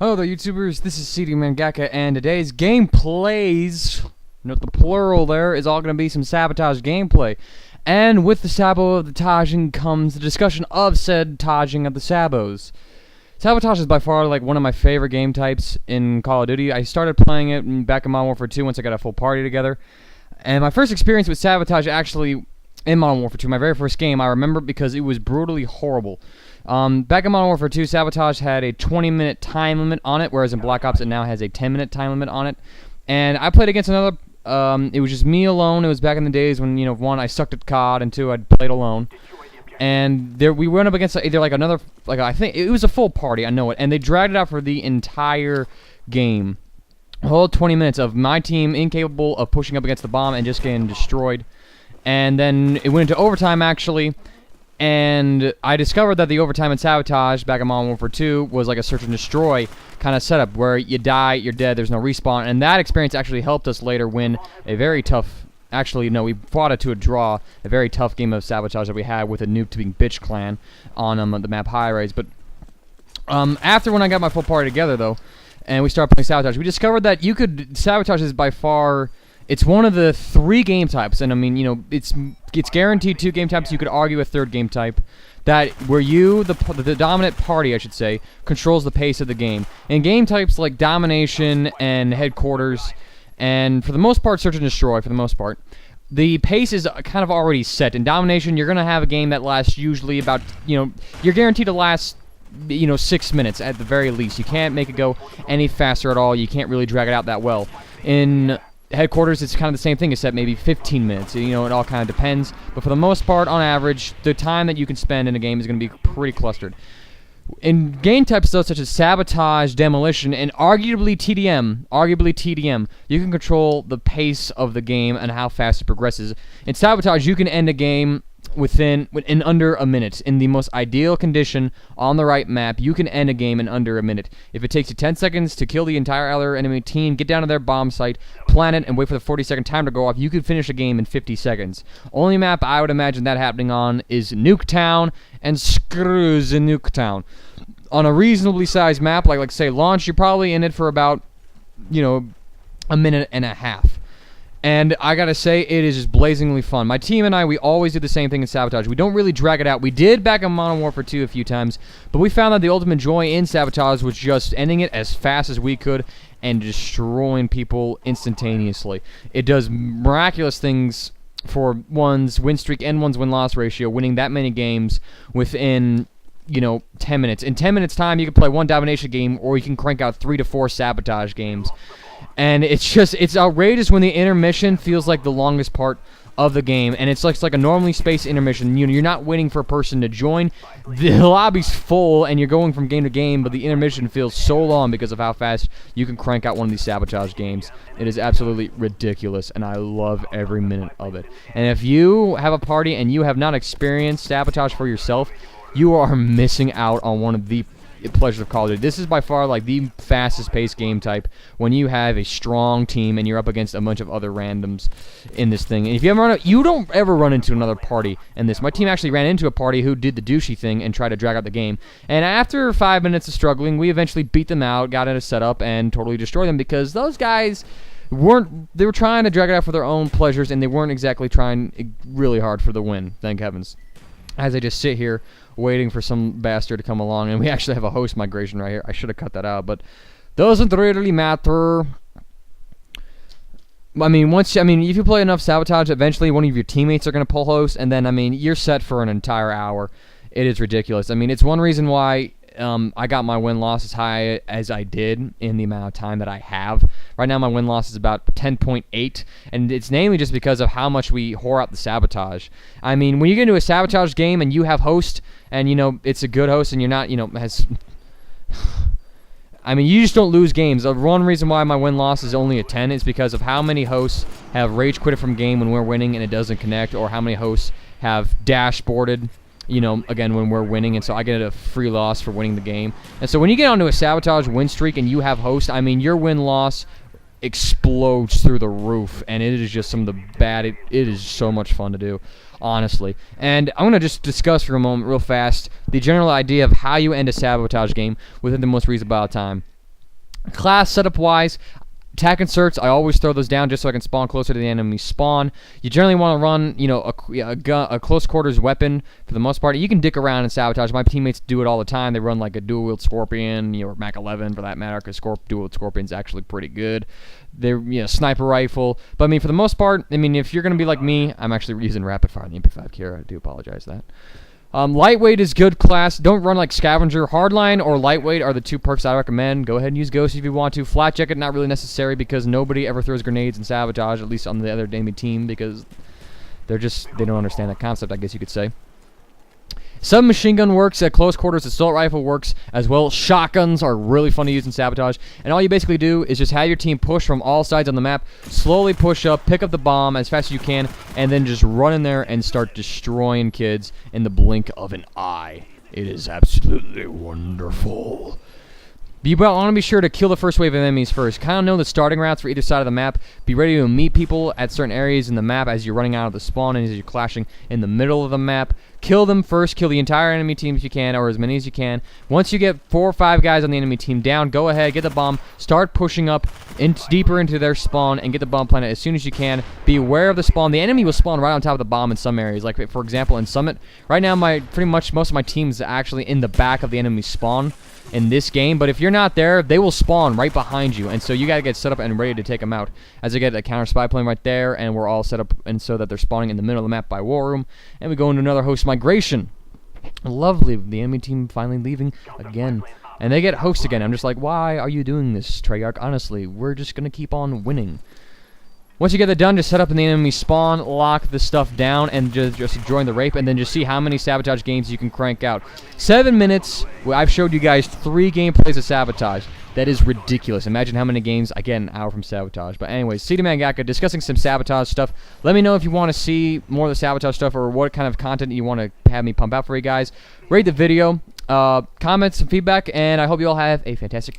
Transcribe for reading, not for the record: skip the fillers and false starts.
Hello there, YouTubers. This is CD Mangaka, and today's gameplays, note the plural there, is all going to be some Sabotage gameplay. And with the sabotaging comes the discussion of said taging of the sabos. Sabotage is by far like one of my favorite game types in Call of Duty. I started playing it back in Modern Warfare 2 once I got a full party together. And my first experience with Sabotage actually in Modern Warfare 2, my very first game, I remember because it was brutally horrible. Back in Modern Warfare 2, Sabotage had a 20-minute time limit on it, whereas in Black Ops it now has a 10-minute time limit on it. And I played against another, it was just me alone. It was back in the days when, one, I sucked at COD, and two, I'd played alone. And we went up against either like another, I think it was a full party, I know it, and they dragged it out for the entire game. A whole 20 minutes of my team incapable of pushing up against the bomb and just getting destroyed. And then it went into overtime, actually. And I discovered that the overtime in Sabotage back in Modern Warfare 2 was like a search and destroy kind of setup where you die, you're dead, there's no respawn. And that experience actually helped us later win a very tough, actually no, we fought it to a draw, a very tough game of Sabotage that we had with a noob-to-being bitch clan on the map High Rise. But after when I got my full party together though, and we started playing Sabotage, we discovered that Sabotage is by far, it's one of the 3 game types, and I mean, it's guaranteed 2 game types. You could argue a 3rd game type, that where you, the dominant party, I should say, controls the pace of the game. In game types like Domination and Headquarters, and for the most part, Search and Destroy, for the most part, the pace is kind of already set. In Domination, you're going to have a game that lasts usually about, you're guaranteed to last 6 minutes at the very least. You can't make it go any faster at all. You can't really drag it out that well. In Headquarters, it's kind of the same thing, except maybe 15 minutes. It all kind of depends. But for the most part, on average, the time that you can spend in a game is going to be pretty clustered. In game types, though, such as Sabotage, Demolition, and arguably TDM, you can control the pace of the game and how fast it progresses. In Sabotage, you can end a game in under a minute. In the most ideal condition on the right map, you can end a game in under a minute. If it takes you 10 seconds to kill the entire other enemy team, get down to their bomb site, plant it, and wait for the 40-second time to go off, you could finish a game in 50 seconds. Only map I would imagine that happening on is Nuketown, and screws in Nuketown. On a reasonably sized map, like say Launch, you're probably in it for about, a minute and a half. And I gotta say, it is just blazingly fun. My team and I, we always do the same thing in Sabotage. We don't really drag it out. We did back in Modern Warfare 2 a few times, but we found that the ultimate joy in Sabotage was just ending it as fast as we could and destroying people instantaneously. It does miraculous things for one's win streak and one's win-loss ratio, winning that many games within 10 minutes. In 10 minutes time, you can play 1 Domination game, or you can crank out 3 to 4 Sabotage games. And it's outrageous when the intermission feels like the longest part of the game, and it's like a normally spaced intermission. You're not waiting for a person to join. The lobby's full, and you're going from game to game, but the intermission feels so long because of how fast you can crank out one of these Sabotage games. It is absolutely ridiculous, and I love every minute of it. And if you have a party and you have not experienced Sabotage for yourself, you are missing out on one of the pleasures of Call of Duty. This is by far like the fastest paced game type when you have a strong team and you're up against a bunch of other randoms in this thing. And if you don't ever run into another party in this. My team actually ran into a party who did the douchey thing and tried to drag out the game. And after 5 minutes of struggling, we eventually beat them out, got in a setup, and totally destroyed them because those guys they were trying to drag it out for their own pleasures, and they weren't exactly trying really hard for the win, thank heavens. As I just sit here waiting for some bastard to come along, and we actually have a host migration right here. I should have cut that out, but doesn't really matter. I mean, if you play enough Sabotage, eventually one of your teammates are going to pull host, and then, you're set for an entire hour. It is ridiculous. It's one reason why I got my win-loss as high as I did in the amount of time that I have. Right now, my win-loss is about 10.8, and it's mainly just because of how much we whore out the Sabotage. When you get into a Sabotage game and you have host, and, it's a good host, and you're not, you just don't lose games. The one reason why my win-loss is only a 10 is because of how many hosts have rage quitted from game when we're winning and it doesn't connect, or how many hosts have dashboarded, again, when we're winning, and so I get a free loss for winning the game. And so when you get onto a Sabotage win streak and you have host, your win-loss explodes through the roof, and it is just some of the bad. It is so much fun to do, honestly. And I'm going to just discuss for a moment real fast the general idea of how you end a Sabotage game within the most reasonable amount of time. Class setup-wise, attack inserts, I always throw those down just so I can spawn closer to the enemy spawn. You generally want to run, you know, a close quarters weapon for the most part. You can dick around and sabotage. My teammates do it all the time. They run like a dual-wield Scorpion, you know, or Mac 11 for that matter, because dual-wield Scorpion's actually pretty good. They're, you know, sniper rifle. But I mean, for the most part, I mean, if you're going to be like me, I'm actually using rapid fire on the MP5 Kira. I do apologize for that. Lightweight is good class. Don't run like Scavenger. Hardline or Lightweight are the two perks I recommend. Go ahead and use Ghost if you want to. Flat Jacket, not really necessary because nobody ever throws grenades in Sabotage, at least on the other enemy team, because they don't understand that concept, I guess you could say. Submachine gun works at close quarters. Assault rifle works as well. Shotguns are really fun to use in Sabotage. And all you basically do is just have your team push from all sides on the map, slowly push up, pick up the bomb as fast as you can, and then just run in there and start destroying kids in the blink of an eye. It is absolutely wonderful. You want to be sure to kill the first wave of enemies first. Kind of know the starting routes for either side of the map. Be ready to meet people at certain areas in the map as you're running out of the spawn and as you're clashing in the middle of the map. Kill them first. Kill the entire enemy team if you can, or as many as you can. Once you get 4 or 5 guys on the enemy team down, go ahead, get the bomb, start pushing up deeper into their spawn, and get the bomb planted as soon as you can. Be aware of the spawn. The enemy will spawn right on top of the bomb in some areas. Like, for example, in Summit, right now, pretty much most of my team is actually in the back of the enemy spawn in this game, but if you're not there, they will spawn right behind you, and so you gotta get set up and ready to take them out. As I get a counter spy plane right there, and we're all set up and so that they're spawning in the middle of the map by War Room, and we go into another host migration. Lovely, the enemy team finally leaving again, and they get host again. I'm just like, why are you doing this, Treyarch? Honestly, we're just gonna keep on winning. Once you get that done, just set up in the enemy spawn, lock the stuff down, and just join the rape, and then just see how many Sabotage games you can crank out. 7 minutes, I've showed you guys 3 gameplays of Sabotage. That is ridiculous. Imagine how many games I get an hour from Sabotage. But anyways, CD Mangaka discussing some Sabotage stuff. Let me know if you want to see more of the Sabotage stuff or what kind of content you want to have me pump out for you guys. Rate the video, comment some feedback, and I hope you all have a fantastic day.